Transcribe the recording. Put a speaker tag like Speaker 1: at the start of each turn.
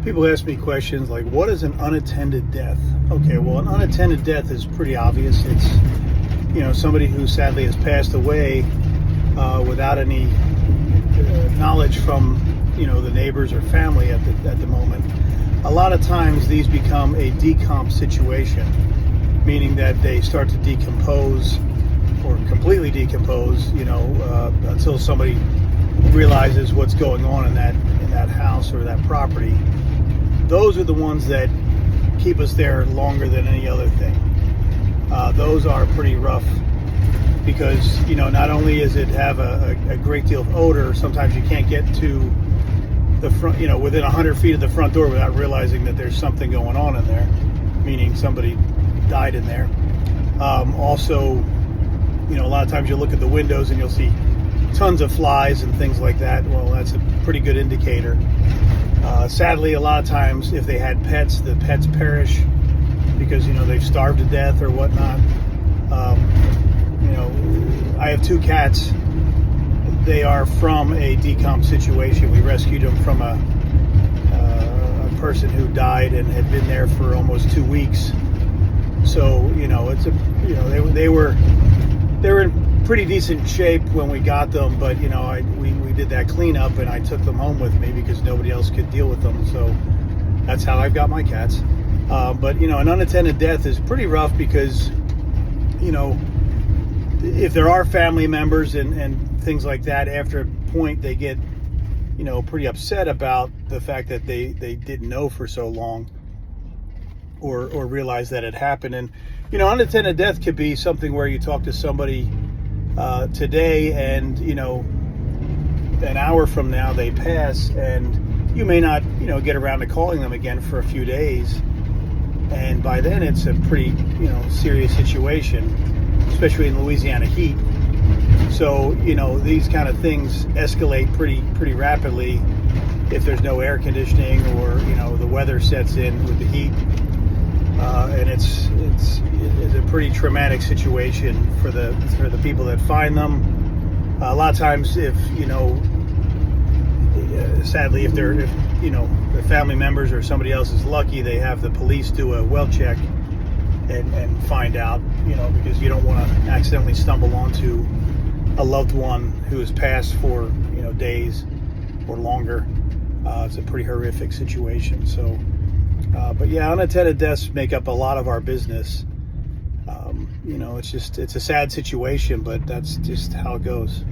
Speaker 1: People ask me questions like, what is an unattended death? Okay, well, an unattended death is pretty obvious. It's, somebody who sadly has passed away without any knowledge from, the neighbors or family at the moment. A lot of times these become a decomp situation, meaning that they start to decompose or completely decompose, until somebody realizes what's going on in that house or that property. Those are the ones that keep us there longer than any other thing. Those are pretty rough because, not only does it have a great deal of odor, sometimes you can't get to the front, within 100 feet of the front door without realizing that there's something going on in there, meaning somebody died in there. Also, a lot of times you'll look at the windows and you'll see tons of flies and things like that. Well, that's a pretty good indicator. Sadly, a lot of times if they had pets, the pets perish because, they've starved to death or whatnot. I have 2 cats. They are from a decomp situation. We rescued them from a person who died and had been there for almost 2 weeks. So, they were in pretty decent shape when we got them, but we did that cleanup and I took them home with me because nobody else could deal with them. So that's how I've got my cats. But an unattended death is pretty rough because if there are family members and things like that, after a point they get pretty upset about the fact that they didn't know for so long or realize that it happened. And unattended death could be something where you talk to somebody today and an hour from now they pass and you may not get around to calling them again for a few days, and by then it's a pretty serious situation, especially in Louisiana heat. So these kind of things escalate pretty rapidly if there's no air conditioning or the weather sets in with the heat, and it's a pretty traumatic situation for the people that find them. A lot of times, if sadly, if the family members or somebody else is lucky, they have the police do a well check and find out, because you don't want to accidentally stumble onto a loved one who has passed for days or longer. It's a pretty horrific situation. So, but yeah, unattended deaths make up a lot of our business. It's a sad situation, but that's just how it goes.